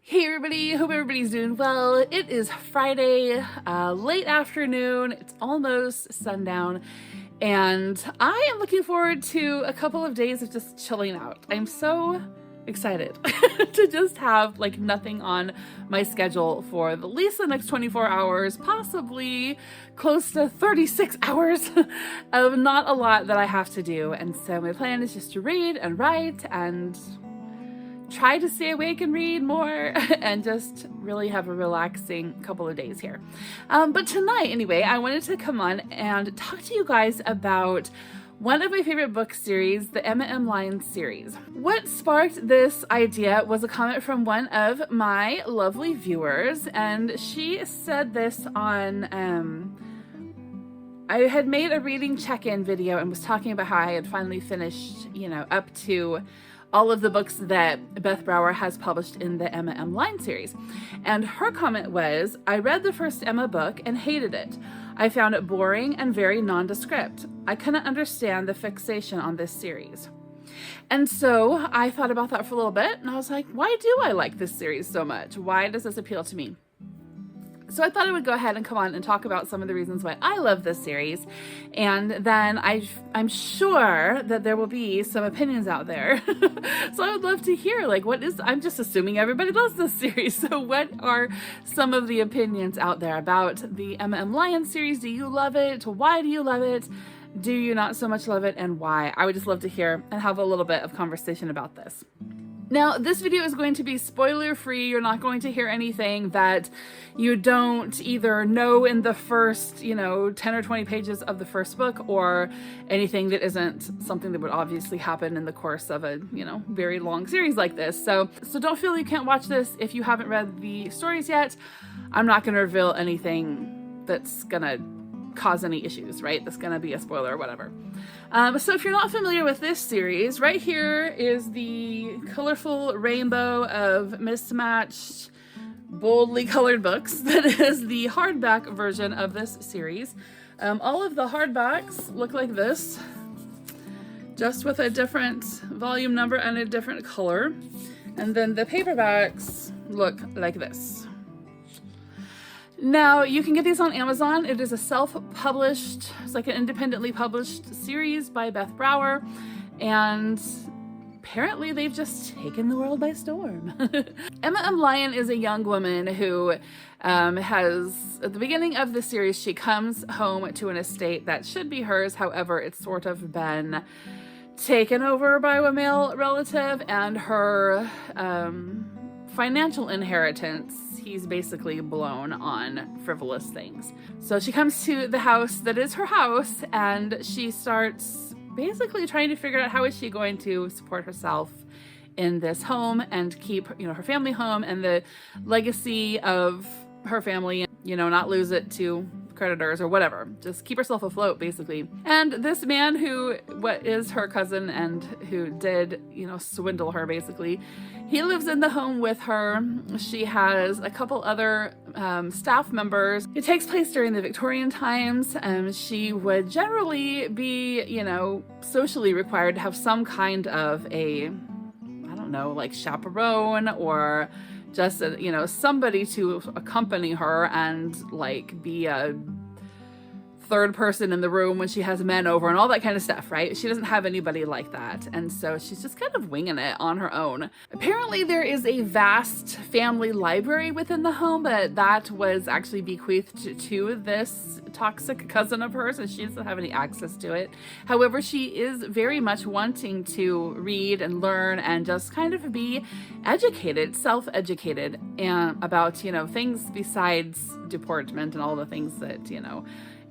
Hey everybody, hope everybody's doing well. It is Friday, late afternoon, it's almost sundown, and I am looking forward to a couple of days of just chilling out. I'm so excited to just have like nothing on my schedule for at least the next 24 hours, possibly close to 36 hours of not a lot that I have to do. And so my plan is just to read and write and try to stay awake and read more and just really have a relaxing couple of days here. But tonight, anyway, I wanted to come on and talk to you guys about one of my favorite book series, the Emma M. Lyons series. What sparked this idea was a comment from one of my lovely viewers, and she said this on I had made a reading check-in video and was talking about how I had finally finished, up to all of the books that Beth Brower has published in the Emma M. Lyons series. And her comment was, I read the first Emma book and hated it. I found it boring and very nondescript. I couldn't understand the fixation on this series. And so I thought about that for a little bit, and I was like, why do I like this series so much? Why does this appeal to me? So I thought I would go ahead and come on and talk about some of the reasons why I love this series. And then I'm sure that there will be some opinions out there. So I would love to hear, I'm just assuming everybody loves this series. So what are some of the opinions out there about the Emma M. Lyons series? Do you love it? Why do you love it? Do you not so much love it, and why? I would just love to hear and have a little bit of conversation about this. Now, this video is going to be spoiler-free. You're not going to hear anything that you don't either know in the first, 10 or 20 pages of the first book, or anything that isn't something that would obviously happen in the course of a, very long series like this. So don't feel you can't watch this if you haven't read the stories yet. I'm not going to reveal anything that's going to cause any issues, right? That's gonna be a spoiler or whatever. So if you're not familiar with this series, right here is the colorful rainbow of mismatched, boldly colored books that is the hardback version of this series. All of the hardbacks look like this, just with a different volume number and a different color. And then the paperbacks look like this. Now, you can get these on Amazon. It is a self-published, it's like an independently published series by Beth Brower, and apparently they've just taken the world by storm. Emma M. Lyons is a young woman who has, at the beginning of the series, she comes home to an estate that should be hers. However, it's sort of been taken over by a male relative, and her financial inheritance, he's basically blown on frivolous things. So she comes to the house that is her house, and she starts basically trying to figure out how is she going to support herself in this home and keep, her family home and the legacy of her family, not lose it to creditors or whatever. Just keep herself afloat, basically. And this man who is her cousin and who did, swindle her, basically, he lives in the home with her. She has a couple other staff members. It takes place during the Victorian times. She would generally be, socially required to have some kind of a, chaperone, or just somebody to accompany her and be a third person in the room when she has men over and all that kind of stuff, right? She doesn't have anybody like that, and so she's just kind of winging it on her own. Apparently there is a vast family library within the home, but that was actually bequeathed to this toxic cousin of hers, and she doesn't have any access to it. However, she is very much wanting to read and learn and just kind of be educated, self-educated, and about, things besides deportment and all the things that,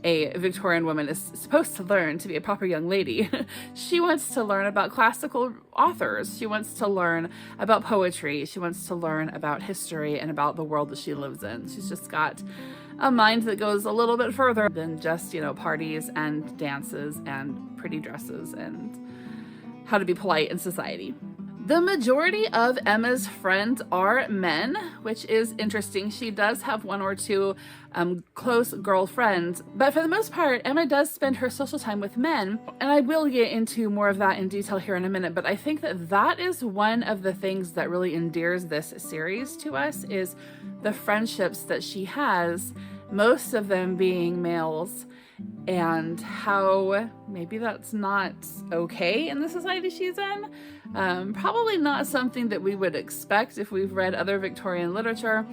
a Victorian woman is supposed to learn to be a proper young lady. She wants to learn about classical authors. She wants to learn about poetry. She wants to learn about history and about the world that she lives in. She's just got a mind that goes a little bit further than just, parties and dances and pretty dresses and how to be polite in society. The majority of Emma's friends are men, which is interesting. She does have one or two close girlfriends, but for the most part, Emma does spend her social time with men, and I will get into more of that in detail here in a minute, but I think that that is one of the things that really endears this series to us, is the friendships that she has, most of them being males, and how maybe that's not okay in the society she's in. Probably not something that we would expect if we've read other Victorian literature.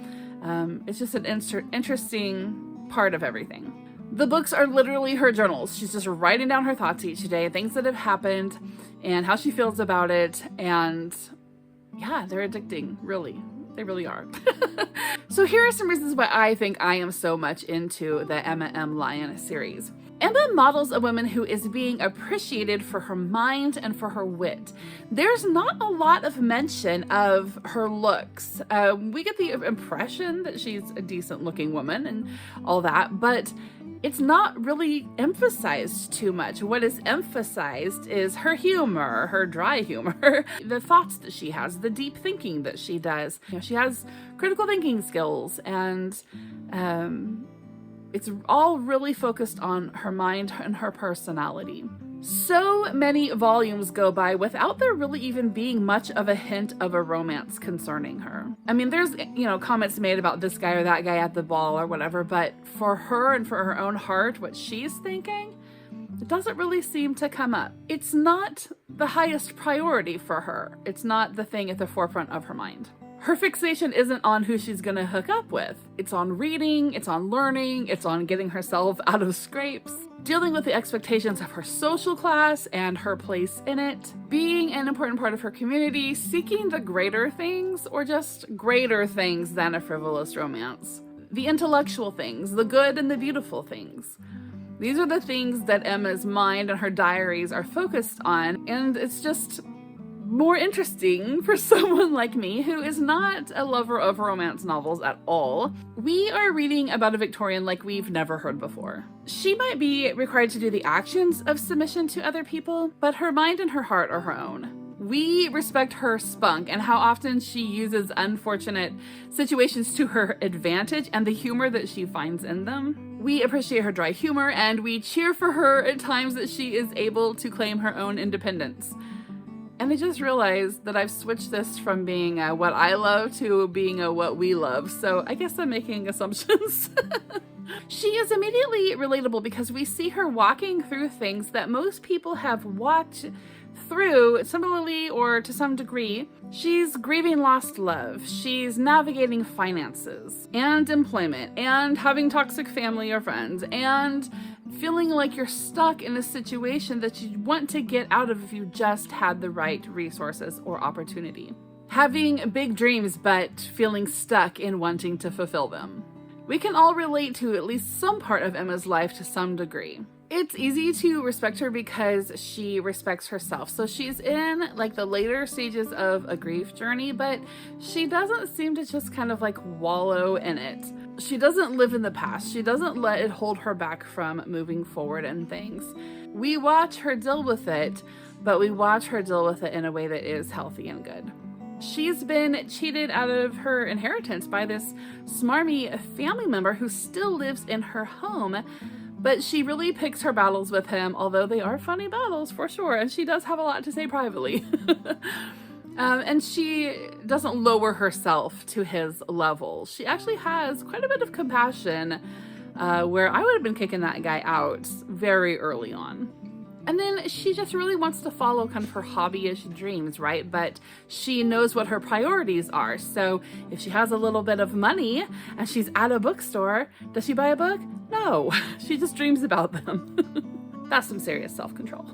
It's just an interesting part of everything. The books are literally her journals. She's just writing down her thoughts each day, things that have happened, and how she feels about it. And yeah, they're addicting, really. They really are. So here are some reasons why I think I am so much into the Emma M. Lyon series. Emma models a woman who is being appreciated for her mind and for her wit. There's not a lot of mention of her looks. We get the impression that she's a decent looking woman and all that, but it's not really emphasized too much. What is emphasized is her humor, her dry humor, the thoughts that she has, the deep thinking that she does. You know, she has critical thinking skills, and it's all really focused on her mind and her personality. So many volumes go by without there really even being much of a hint of a romance concerning her. I mean, there's, comments made about this guy or that guy at the ball or whatever, but for her and for her own heart, what she's thinking, it doesn't really seem to come up. It's not the highest priority for her. It's not the thing at the forefront of her mind. Her fixation isn't on who she's gonna hook up with. It's on reading, it's on learning, it's on getting herself out of scrapes, dealing with the expectations of her social class and her place in it, being an important part of her community, seeking the greater things, or just greater things than a frivolous romance. The intellectual things, the good and the beautiful things. These are the things that Emma's mind and her diaries are focused on, and it's just more interesting for someone like me who is not a lover of romance novels at all. We are reading about a Victorian like we've never heard before. She might be required to do the actions of submission to other people, but her mind and her heart are her own. We respect her spunk and how often she uses unfortunate situations to her advantage and the humor that she finds in them. We appreciate her dry humor, and we cheer for her at times that she is able to claim her own independence. And I just realized that I've switched this from being what I love to being what we love. So I guess I'm making assumptions. She is immediately relatable because we see her walking through things that most people have walked through similarly or to some degree. She's grieving lost love. She's navigating finances and employment and having toxic family or friends and feeling like you're stuck in a situation that you want to get out of if you just had the right resources or opportunity. Having big dreams but feeling stuck in wanting to fulfill them. We can all relate to at least some part of Emma's life to some degree. It's easy to respect her because she respects herself. So she's in like the later stages of a grief journey, but she doesn't seem to just kind of like wallow in it. She doesn't live in the past. She doesn't let it hold her back from moving forward in things. We watch her deal with it, but we watch her deal with it in a way that is healthy and good. She's been cheated out of her inheritance by this smarmy family member who still lives in her home, but she really picks her battles with him, although they are funny battles for sure, and she does have a lot to say privately. And she doesn't lower herself to his level. She actually has quite a bit of compassion, where I would have been kicking that guy out very early on. And then she just really wants to follow kind of her hobby-ish dreams, right? But she knows what her priorities are. So if she has a little bit of money and she's at a bookstore, does she buy a book? No, she just dreams about them. That's some serious self-control.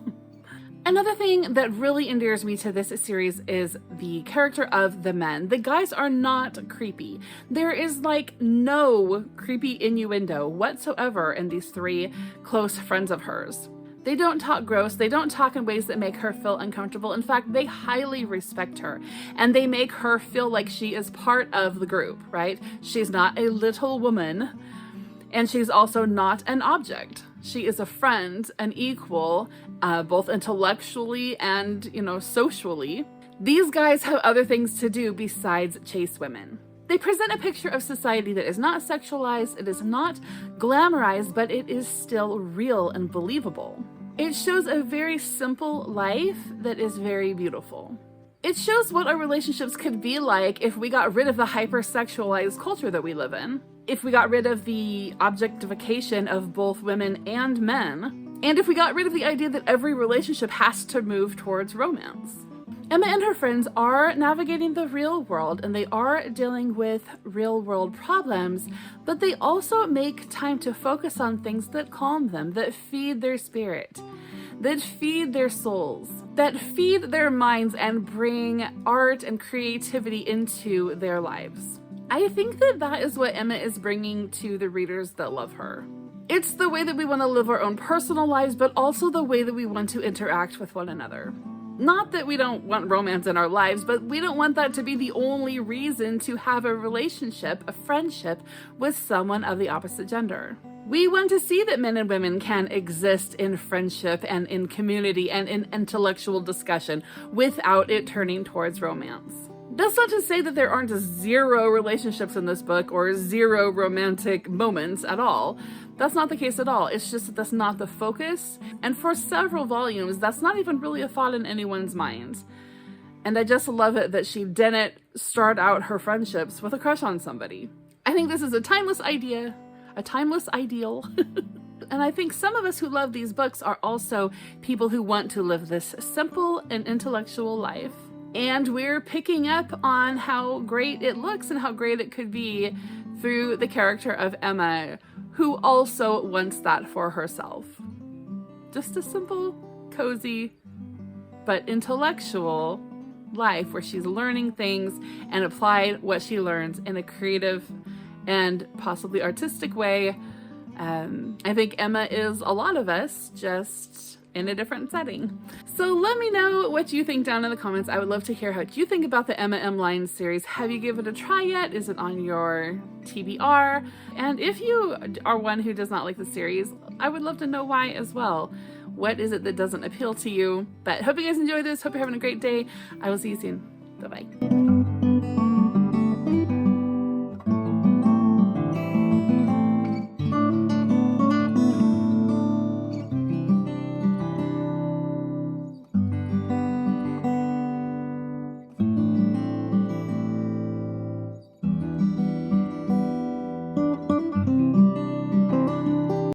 Another thing that really endears me to this series is the character of the men. The guys are not creepy. There is like no creepy innuendo whatsoever in these three close friends of hers. They don't talk gross. They don't talk in ways that make her feel uncomfortable. In fact, they highly respect her and they make her feel like she is part of the group, right? She's not a little woman and she's also not an object. She is a friend, an equal, both intellectually and, socially. These guys have other things to do besides chase women. They present a picture of society that is not sexualized, it is not glamorized, but it is still real and believable. It shows a very simple life that is very beautiful. It shows what our relationships could be like if we got rid of the hypersexualized culture that we live in. If we got rid of the objectification of both women and men. And if we got rid of the idea that every relationship has to move towards romance. Emma and her friends are navigating the real world and they are dealing with real world problems, but they also make time to focus on things that calm them, that feed their spirit, that feed their souls, that feed their minds and bring art and creativity into their lives. I think that that is what Emma is bringing to the readers that love her. It's the way that we want to live our own personal lives, but also the way that we want to interact with one another. Not that we don't want romance in our lives, but we don't want that to be the only reason to have a relationship, a friendship with someone of the opposite gender. We want to see that men and women can exist in friendship and in community and in intellectual discussion without it turning towards romance. That's not to say that there aren't 0 relationships in this book or 0 romantic moments at all. That's not the case at all. It's just that that's not the focus. And for several volumes, that's not even really a thought in anyone's mind. And I just love it that she didn't start out her friendships with a crush on somebody. I think this is a timeless idea, a timeless ideal. And I think some of us who love these books are also people who want to live this simple and intellectual life. And we're picking up on how great it looks and how great it could be through the character of Emma, who also wants that for herself. Just a simple, cozy, but intellectual life where she's learning things and applied what she learns in a creative and possibly artistic way. I think Emma is a lot of us, just in a different setting. So let me know what you think down in the comments. I would love to hear what you think about the Emma M. Line series. Have you given it a try yet? Is it on your TBR? And if you are one who does not like the series, I would love to know why as well. What is it that doesn't appeal to you? But hope you guys enjoyed this. Hope you're having a great day. I will see you soon. Bye-bye.